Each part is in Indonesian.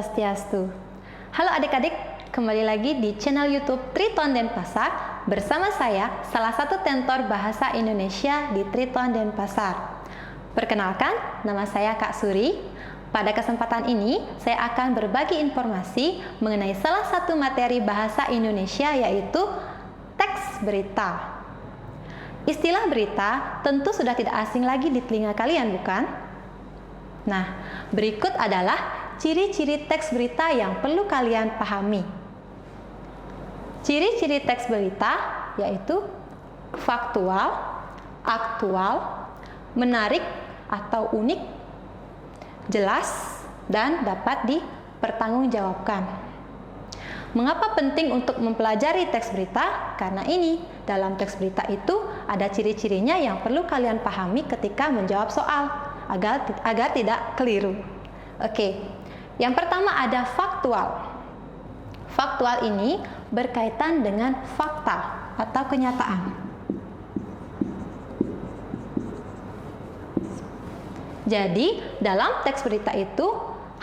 Swastiastu. Halo adik-adik, kembali lagi di channel YouTube Triton Denpasar bersama saya, salah satu tentor bahasa Indonesia di Triton Denpasar. Perkenalkan, nama saya Kak Suri. Pada kesempatan ini, saya akan berbagi informasi mengenai salah satu materi bahasa Indonesia, yaitu teks berita. Istilah berita tentu sudah tidak asing lagi di telinga kalian, bukan? Nah, berikut adalah ciri-ciri teks berita yang perlu kalian pahami. Ciri-ciri teks berita yaitu faktual, aktual, menarik atau unik, jelas, dan dapat dipertanggungjawabkan. Mengapa penting untuk mempelajari teks berita? Karena ini, dalam teks berita itu ada ciri-cirinya yang perlu kalian pahami ketika menjawab soal, agar tidak keliru. Oke, yang pertama ada faktual. Faktual ini berkaitan dengan fakta atau kenyataan. Jadi, dalam teks berita itu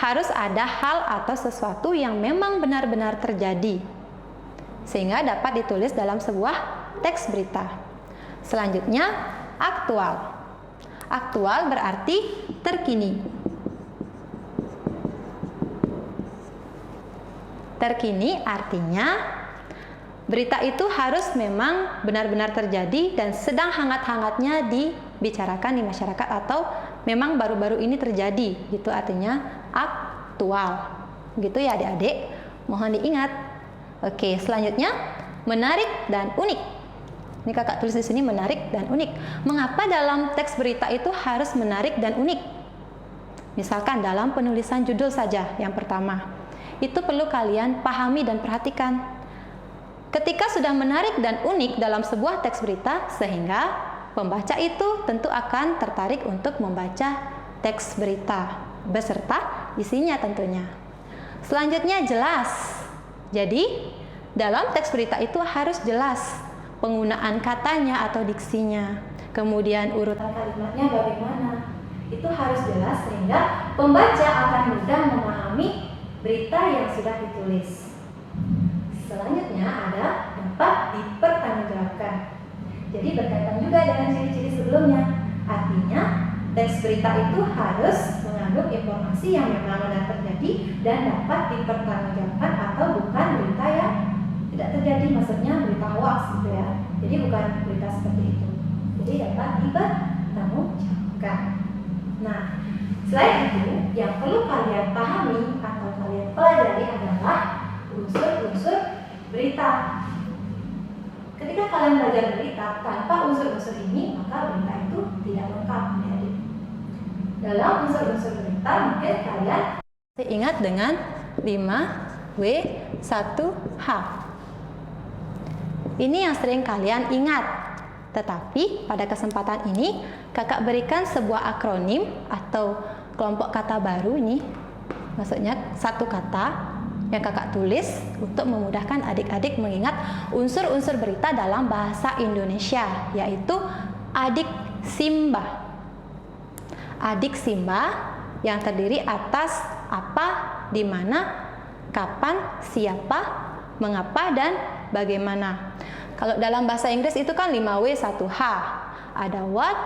harus ada hal atau sesuatu yang memang benar-benar terjadi, sehingga dapat ditulis dalam sebuah teks berita. Selanjutnya, aktual. Aktual berarti terkini. Terkini artinya berita itu harus memang benar-benar terjadi dan sedang hangat-hangatnya dibicarakan di masyarakat atau memang baru-baru ini terjadi, gitu artinya aktual. Gitu ya adik-adik, mohon diingat. Oke, selanjutnya menarik dan unik. Ini kakak tulis di sini menarik dan unik. Mengapa dalam teks berita itu harus menarik dan unik? Misalkan dalam penulisan judul saja yang pertama. Itu perlu kalian pahami dan perhatikan. Ketika sudah menarik dan unik dalam sebuah teks berita, sehingga pembaca itu tentu akan tertarik untuk membaca teks berita beserta isinya tentunya. Selanjutnya jelas. Jadi, dalam teks berita itu harus jelas penggunaan katanya atau diksinya. Kemudian urutan kalimatnya bagaimana. Itu harus jelas sehingga pembaca akan mudah memahami berita yang sudah ditulis. Selanjutnya ada dapat dipertanggungjawabkan. Jadi berkaitan juga dengan ciri-ciri sebelumnya. Artinya teks berita itu harus mengandung informasi yang memang benar terjadi dan dapat dipertanggungjawabkan atau bukan berita yang tidak terjadi, maksudnya berita hoax gitu ya. Jadi bukan berita seperti itu. Jadi dapat dipertanggungjawabkan. Nah, selain itu yang perlu kalian pahami atau kalian pelajari adalah unsur-unsur berita. Ketika kalian belajar berita tanpa unsur-unsur ini, maka berita itu tidak lengkap. Dalam unsur-unsur berita mungkin kalian ingat dengan 5W1H. Ini yang sering kalian ingat. Tetapi pada kesempatan ini kakak berikan sebuah akronim atau kelompok kata baru ini. Maksudnya satu kata yang kakak tulis untuk memudahkan adik-adik mengingat unsur-unsur berita dalam bahasa Indonesia, yaitu adik simba. Adik simba yang terdiri atas apa, di mana, kapan, siapa, mengapa, dan bagaimana. Kalau dalam bahasa Inggris itu kan 5W1H. Ada what,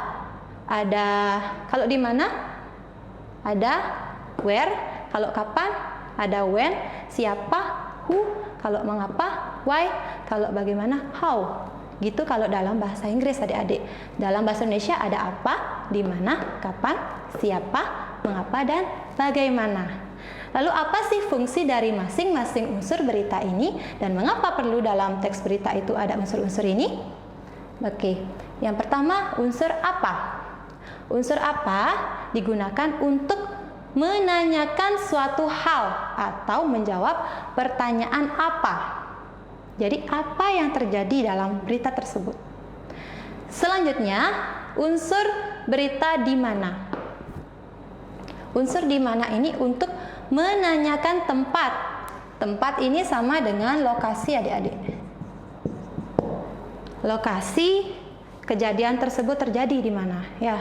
ada kalau di mana, ada where, kalau kapan, ada when, siapa, who, kalau mengapa, why, kalau bagaimana, how. Gitu kalau dalam bahasa Inggris adik-adik. Dalam bahasa Indonesia ada apa, di mana, kapan, siapa, mengapa, dan bagaimana. Lalu apa sih fungsi dari masing-masing unsur berita ini dan mengapa perlu dalam teks berita itu ada unsur-unsur ini? Oke, yang pertama unsur apa. Unsur apa digunakan untuk menanyakan suatu hal atau menjawab pertanyaan apa. Jadi apa yang terjadi dalam berita tersebut. Selanjutnya, unsur berita di mana. Unsur di mana ini untuk menanyakan tempat. Tempat ini sama dengan lokasi adik-adik. Lokasi kejadian tersebut terjadi di mana? Ya,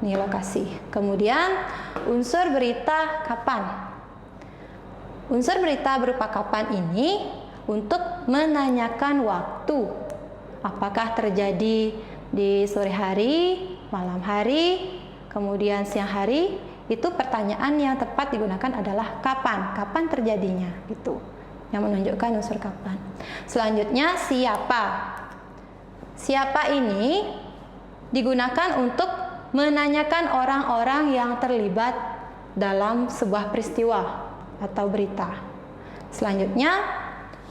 ini lokasi. Kemudian unsur berita kapan. Unsur berita berupa kapan ini untuk menanyakan waktu. Apakah terjadi di sore hari, malam hari, kemudian siang hari? Itu pertanyaan yang tepat digunakan adalah kapan. Kapan terjadinya? Gitu. Yang menunjukkan unsur kapan. Selanjutnya siapa. Siapa ini digunakan untuk menanyakan orang-orang yang terlibat dalam sebuah peristiwa atau berita. Selanjutnya,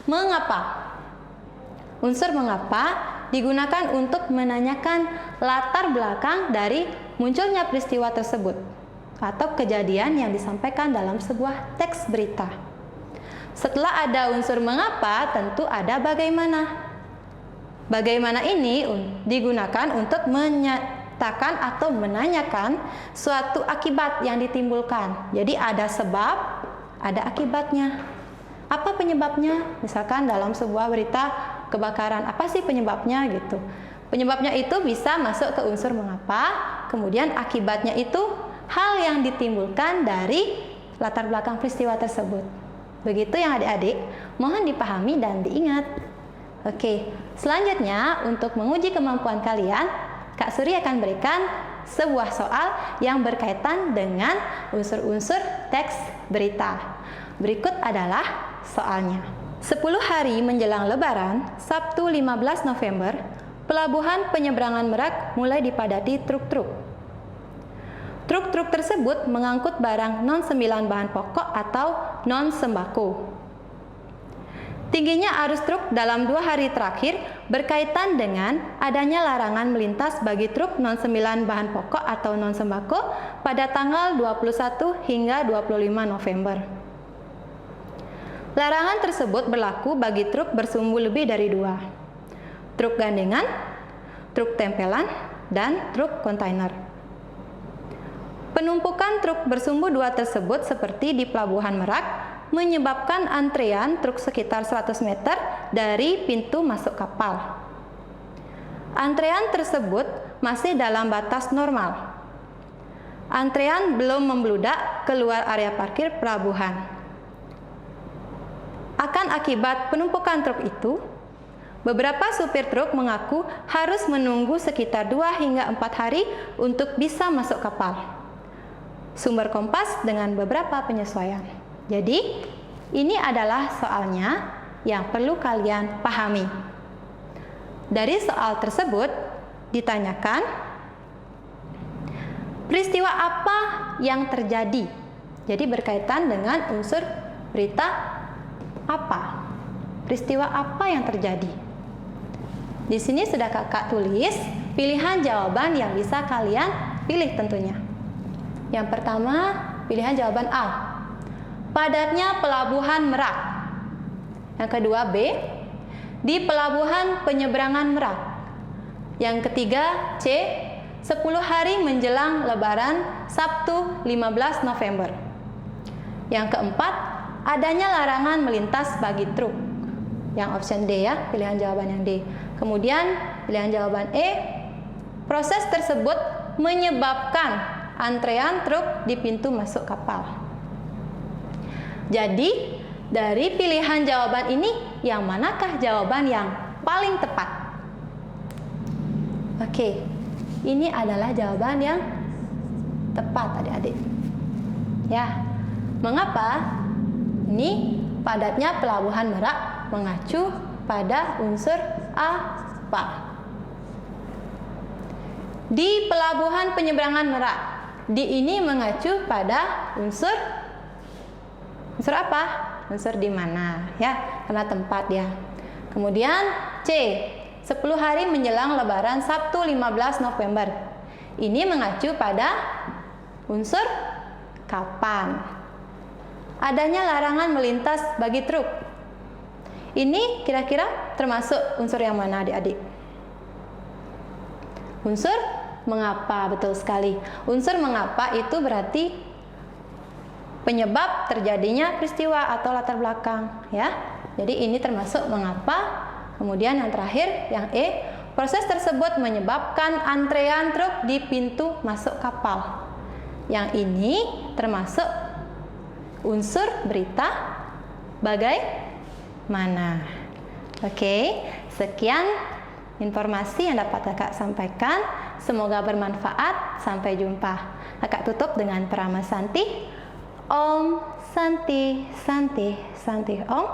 mengapa? Unsur mengapa digunakan untuk menanyakan latar belakang dari munculnya peristiwa tersebut atau kejadian yang disampaikan dalam sebuah teks berita. Setelah ada unsur mengapa, tentu ada bagaimana. Bagaimana ini digunakan untuk menyatakan atau menanyakan suatu akibat yang ditimbulkan. Jadi ada sebab, ada akibatnya. Apa penyebabnya? Misalkan dalam sebuah berita kebakaran, apa sih penyebabnya gitu. Penyebabnya itu bisa masuk ke unsur mengapa, kemudian akibatnya itu hal yang ditimbulkan dari latar belakang peristiwa tersebut. Begitu yang adik-adik, mohon dipahami dan diingat. Oke, selanjutnya untuk menguji kemampuan kalian, Kak Suri akan berikan sebuah soal yang berkaitan dengan unsur-unsur teks berita. Berikut adalah soalnya. 10 hari menjelang Lebaran, Sabtu 15 November, pelabuhan penyeberangan Merak mulai dipadati truk-truk. Truk-truk tersebut mengangkut barang non-9 bahan pokok atau non-sembako. Tingginya arus truk dalam 2 hari terakhir berkaitan dengan adanya larangan melintas bagi truk non-9 bahan pokok atau non-sembako pada tanggal 21 hingga 25 November. Larangan tersebut berlaku bagi truk bersumbu lebih dari 2, truk gandengan, truk tempelan, dan truk kontainer. Penumpukan truk bersumbu 2 tersebut seperti di Pelabuhan Merak menyebabkan antrean truk sekitar 100 meter dari pintu masuk kapal. Antrean tersebut masih dalam batas normal. Antrean belum membludak keluar area parkir pelabuhan. Akan akibat penumpukan truk itu, beberapa supir truk mengaku harus menunggu sekitar 2 hingga 4 hari untuk bisa masuk kapal. Sumber Kompas dengan beberapa penyesuaian. Jadi, ini adalah soalnya yang perlu kalian pahami. Dari soal tersebut ditanyakan, peristiwa apa yang terjadi? Jadi berkaitan dengan unsur berita apa? Peristiwa apa yang terjadi? Di sini sudah kakak tulis pilihan jawaban yang bisa kalian pilih tentunya. Yang pertama, pilihan jawaban A. Padatnya Pelabuhan Merak. Yang kedua B, di Pelabuhan Penyeberangan Merak. Yang ketiga C, 10 hari menjelang Lebaran Sabtu 15 November. Yang keempat, adanya larangan melintas bagi truk. Yang option D ya, pilihan jawaban yang D. Kemudian pilihan jawaban E, proses tersebut menyebabkan antrean truk di pintu masuk kapal. Jadi, dari pilihan jawaban ini, yang manakah jawaban yang paling tepat? Oke, ini adalah jawaban yang tepat, adik-adik. Ya, mengapa? Ini padatnya Pelabuhan Merak mengacu pada unsur apa? Di Pelabuhan Penyeberangan Merak, di ini mengacu pada unsur apa? Unsur di mana ya? Karena tempat ya. Kemudian C, 10 hari menjelang Lebaran Sabtu 15 November. Ini mengacu pada unsur kapan. Adanya larangan melintas bagi truk. Ini kira-kira termasuk unsur yang mana adik-adik? Unsur mengapa, betul sekali. Unsur mengapa itu berarti penyebab terjadinya peristiwa atau latar belakang ya. Jadi ini termasuk mengapa. Kemudian yang terakhir yang E, proses tersebut menyebabkan antrean truk di pintu masuk kapal. Yang ini termasuk unsur berita bagaimana. Oke, sekian informasi yang dapat kakak sampaikan. Semoga bermanfaat. Sampai jumpa. Kakak tutup dengan Parama Santi. Om Santi Santi Santi Om.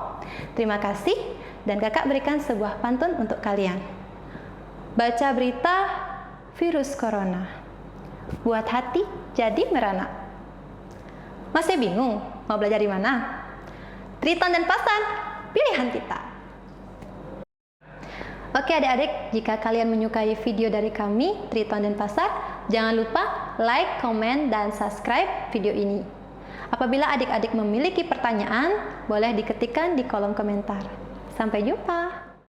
Terima kasih. Dan kakak berikan sebuah pantun untuk kalian. Baca berita virus corona, buat hati jadi merana. Masih bingung mau belajar di mana? Triton dan Pasar, pilihan kita. Oke adik-adik, jika kalian menyukai video dari kami, Triton dan Pasar, jangan lupa like, komen, dan subscribe video ini. Apabila adik-adik memiliki pertanyaan, boleh diketikkan di kolom komentar. Sampai jumpa!